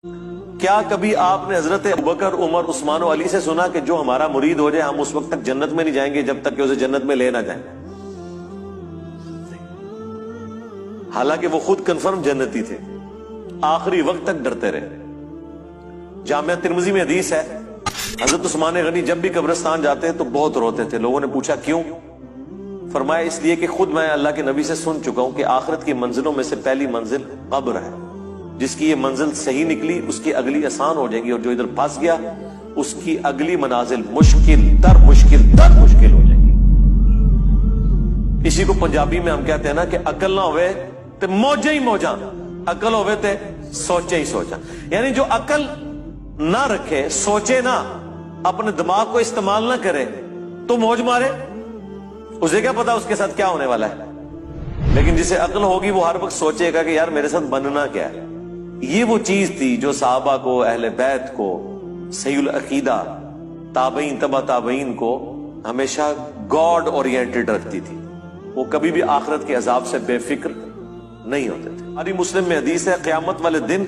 کیا کبھی آپ نے حضرت ابوبکر، عمر، عثمان و علی سے سنا کہ جو ہمارا مرید ہو جائے ہم اس وقت تک جنت میں نہیں جائیں گے جب تک کہ اسے جنت میں لے نہ جائیں؟ حالانکہ وہ خود کنفرم جنتی تھے، آخری وقت تک ڈرتے رہے۔ جامعہ ترمذی میں حدیث ہے، حضرت عثمان غنی جب بھی قبرستان جاتے تو بہت روتے تھے۔ لوگوں نے پوچھا کیوں؟ فرمایا اس لیے کہ خود میں اللہ کے نبی سے سن چکا ہوں کہ آخرت کی منزلوں میں سے پہلی منزل قبر ہے، جس کی یہ منزل صحیح نکلی اس کی اگلی آسان ہو جائے گی، اور جو ادھر پھنس گیا اس کی اگلی منازل مشکل تر ہو جائے گی۔ اسی کو پنجابی میں ہم کہتے ہیں نا کہ عقل نہ ہوئے تے موجاں ہی موجاں، عقل ہوئے تے سوچے ہی سوچاں۔ یعنی جو عقل نہ رکھے، سوچے نہ، اپنے دماغ کو استعمال نہ کرے تو موج مارے، اسے کیا پتا اس کے ساتھ کیا ہونے والا ہے۔ لیکن جسے عقل ہوگی وہ ہر وقت سوچے گا کہ یار میرے ساتھ بننا کیا ہے۔ یہ وہ چیز تھی جو صحابہ کو، اہل بیت کو، صحیح العقیدہ، تابعین، تبع تابعین کو ہمیشہ گاڈ اورینٹڈ رکھتی تھی۔ وہ کبھی بھی آخرت کے عذاب سے بے فکر نہیں ہوتے تھے۔ ہماری مسلم میں حدیث ہے، قیامت والے دن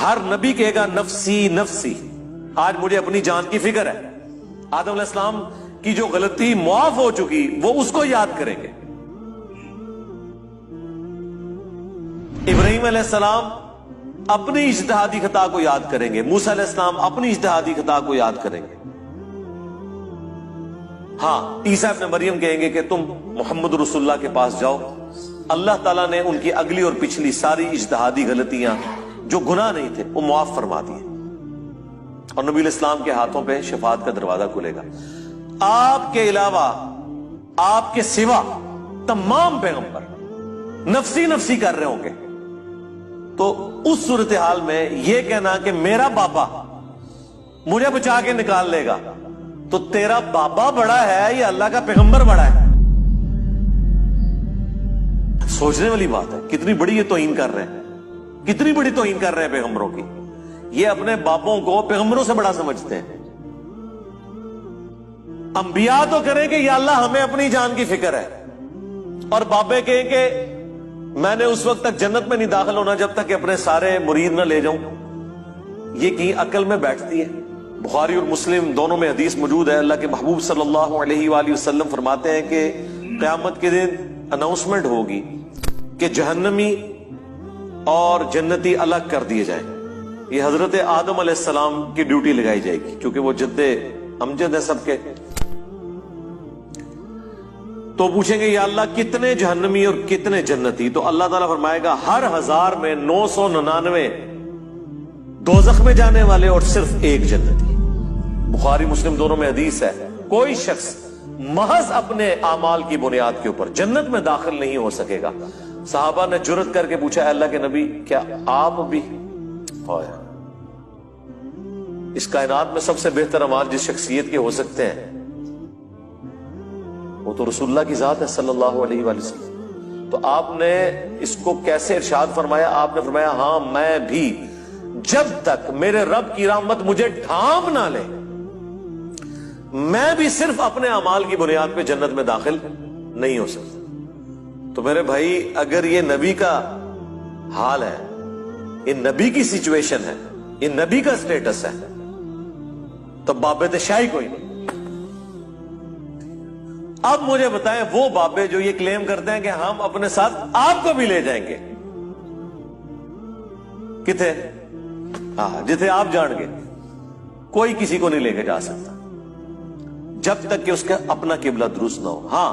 ہر نبی کہے گا نفسی نفسی، آج مجھے اپنی جان کی فکر ہے۔ آدم علیہ السلام کی جو غلطی معاف ہو چکی وہ اس کو یاد کریں گے، ابراہیم علیہ السلام اپنی اجتہادی خطا کو یاد کریں گے، موسیٰ علیہ السلام اپنی اجتہادی خطا کو یاد کریں گے۔ ہاں، عیسیٰ ابن مریم کہیں گے کہ تم محمد رسول اللہ کے پاس جاؤ، اللہ تعالیٰ نے ان کی اگلی اور پچھلی ساری اجتہادی غلطیاں جو گناہ نہیں تھے وہ معاف فرما دیے، اور نبی علیہ السلام کے ہاتھوں پہ شفاعت کا دروازہ کھلے گا۔ آپ کے علاوہ، آپ کے سوا تمام پیغمبر نفسی نفسی کر رہے ہوں گے، تو اس صورتحال میں یہ کہنا کہ میرا بابا مجھے بچا کے نکال لے گا، تو تیرا بابا بڑا ہے یا اللہ کا پیغمبر بڑا ہے؟ سوچنے والی بات ہے، کتنی بڑی یہ توہین کر رہے ہیں، کتنی بڑی توہین کر رہے ہیں پیغمبروں کی۔ یہ اپنے باپوں کو پیغمبروں سے بڑا سمجھتے ہیں۔ انبیاء تو کریں کہ یا اللہ ہمیں اپنی جان کی فکر ہے، اور بابے کہیں کہ میں نے اس وقت تک جنت میں نہیں داخل ہونا جب تک کہ اپنے سارے مرید نہ لے جاؤں۔ یہ کہیں عقل میں بیٹھتی ہے؟ بخاری اور مسلم دونوں میں حدیث موجود ہے، اللہ کے محبوب صلی اللہ علیہ وآلہ وسلم فرماتے ہیں کہ قیامت کے دن اناؤنسمنٹ ہوگی کہ جہنمی اور جنتی الگ کر دیے جائیں۔ یہ حضرت آدم علیہ السلام کی ڈیوٹی لگائی جائے گی، کیونکہ وہ جد امجد ہیں سب کے۔ تو پوچھیں گے یا اللہ کتنے جہنمی اور کتنے جنتی؟ تو اللہ تعالیٰ فرمائے گا ہر 1000 میں 999 دوزخ میں جانے والے اور صرف ایک جنتی۔ بخاری مسلم دونوں میں حدیث ہے، کوئی شخص محض اپنے اعمال کی بنیاد کے اوپر جنت میں داخل نہیں ہو سکے گا۔ صحابہ نے جرأت کر کے پوچھا اے اللہ کے نبی کیا آپ بھی؟ اس کائنات میں سب سے بہتر اعمال جس شخصیت کے ہو سکتے ہیں وہ تو رسول اللہ کی ذات ہے صلی اللہ علیہ وآلہ وسلم۔ تو آپ نے اس کو کیسے ارشاد فرمایا؟ آپ نے فرمایا ہاں میں بھی جب تک میرے رب کی رحمت مجھے ڈھانپ نہ لے میں بھی صرف اپنے اعمال کی بنیاد پہ جنت میں داخل نہیں ہو سکتا۔ تو میرے بھائی اگر یہ نبی کا حال ہے، یہ نبی کی سچویشن ہے، یہ نبی کا سٹیٹس ہے، تو بابے شاہی کوئی نہیں۔ اب مجھے بتائیں وہ بابے جو یہ کلیم کرتے ہیں کہ ہم اپنے ساتھ آپ کو بھی لے جائیں گے، کتنے؟ جتنے آپ جان گے کوئی کسی کو نہیں لے کے جا سکتا جب تک کہ اس کا اپنا قبلہ درست نہ ہو۔ ہاں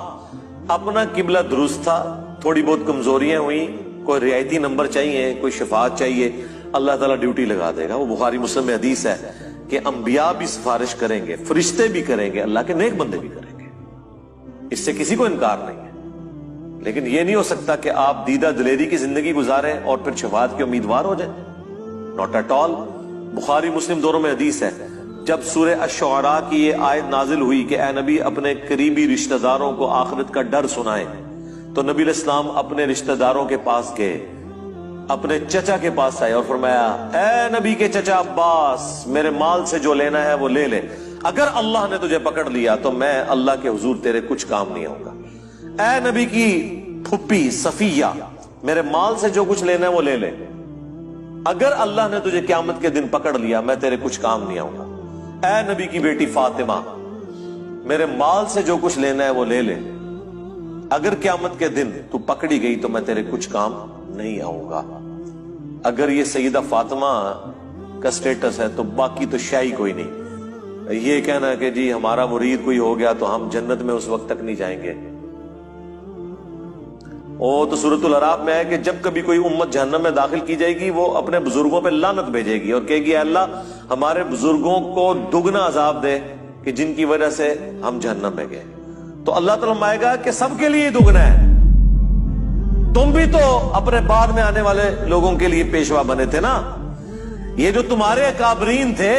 اپنا قبلہ درست تھا، تھوڑی بہت کمزوریاں ہوئی، کوئی رعایتی نمبر چاہیے، کوئی شفاعت چاہیے، اللہ تعالیٰ ڈیوٹی لگا دے گا۔ وہ بخاری مسلم میں حدیث ہے کہ انبیاء بھی سفارش کریں گے، فرشتے بھی کریں گے، اللہ کے نیک بندے بھی کریں گے، اس سے کسی کو انکار نہیں ہے۔ لیکن یہ نہیں ہو سکتا کہ آپ دیدہ دلیری کی زندگی گزاریں اور پھر شفاعت کے امیدوار ہو جائیں، ناٹ ایٹ آل۔ بخاری مسلم دونوں میں حدیث ہے، جب سورہ الشعراء کی یہ آیت نازل ہوئی کہ اے نبی اپنے قریبی رشتہ داروں کو آخرت کا ڈر سنائیں، تو نبی علیہ السلام اپنے رشتہ داروں کے پاس گئے، اپنے چچا کے پاس آئے اور فرمایا اے نبی کے چچا عباس میرے مال سے جو لینا ہے وہ لے لے، اگر اللہ نے تجھے پکڑ لیا تو میں اللہ کے حضور تیرے کچھ کام نہیں آؤں گا۔ اے نبی کی پھپھی صفیہ میرے مال سے جو کچھ لینا ہے وہ لے لے، اگر اللہ نے تجھے قیامت کے دن پکڑ لیا میں تیرے کچھ کام نہیں آؤں گا۔ اے نبی کی بیٹی فاطمہ، میرے مال سے جو کچھ لینا ہے وہ لے لے، اگر قیامت کے دن تو پکڑی گئی تو میں تیرے کچھ کام نہیں آؤں گا۔ اگر یہ سیدہ فاطمہ کا سٹیٹس ہے تو باقی تو شاہی کوئی نہیں۔ یہ کہنا کہ جی ہمارا مرید کوئی ہو گیا تو ہم جنت میں اس وقت تک نہیں جائیں گے، تو سورۃ الاعراف میں ہے کہ جب کبھی کوئی امت جہنم میں داخل کی جائے گی وہ اپنے بزرگوں پہ لعنت بھیجے گی اور کہے گی اے اللہ ہمارے بزرگوں کو دگنا عذاب دے کہ جن کی وجہ سے ہم جہنم میں گئے۔ تو اللہ تعالیٰ فرمائے گا کہ سب کے لیے دگنا ہے، تم بھی تو اپنے بعد میں آنے والے لوگوں کے لیے پیشوا بنے تھے نا، یہ جو تمہارے اکابرین تھے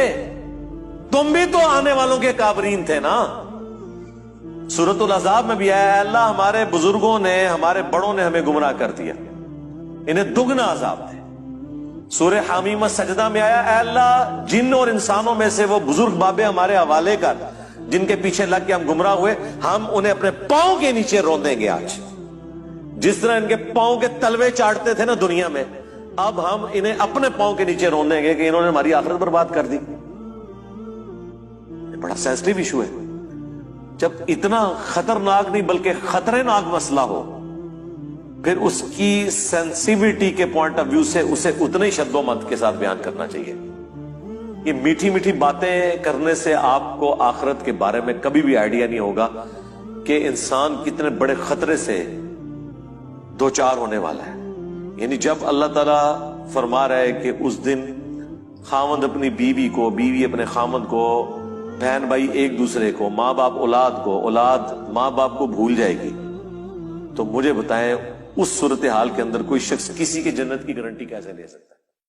تم بھی تو آنے والوں کے اکابرین تھے نا۔ سورۃ الاحزاب میں بھی آیا اے اللہ ہمارے بزرگوں نے ہمارے بڑوں نے ہمیں گمراہ کر دیا، انہیں دگنا عذاب دے۔ سورہ حمیمہ سجدہ میں آیا اے اللہ جن اور انسانوں میں سے وہ بزرگ بابے ہمارے حوالے کر جن کے پیچھے لگ کے ہم گمراہ ہوئے، ہم انہیں اپنے پاؤں کے نیچے روندیں گے آج، جس طرح ان کے پاؤں کے تلوے چاٹتے تھے نا دنیا میں، اب ہم انہیں اپنے پاؤں کے نیچے روندیں گے کہ انہوں نے ہماری آخرت برباد کر دی۔ بڑا سینسٹیو ایشو ہے، جب اتنا خطرناک نہیں بلکہ خطرے ناک مسئلہ ہو پھر اس کی سینسیویٹی کے پوائنٹ آف ویو سے اسے اتنے ہی شد و مت کے ساتھ بیان کرنا چاہیے۔ یہ میٹھی میٹھی باتیں کرنے سے آپ کو آخرت کے بارے میں کبھی بھی آئیڈیا نہیں ہوگا کہ انسان کتنے بڑے خطرے سے دوچار ہونے والا ہے۔ یعنی جب اللہ تعالیٰ فرما رہا ہے کہ اس دن خاوند اپنی بیوی کو، بیوی اپنے خاوند کو، بہن بھائی ایک دوسرے کو، ماں باپ اولاد کو، اولاد ماں باپ کو بھول جائے گی، تو مجھے بتائیں اس صورتحال کے اندر کوئی شخص کسی کی جنت کی گارنٹی کیسے لے سکتا ہے؟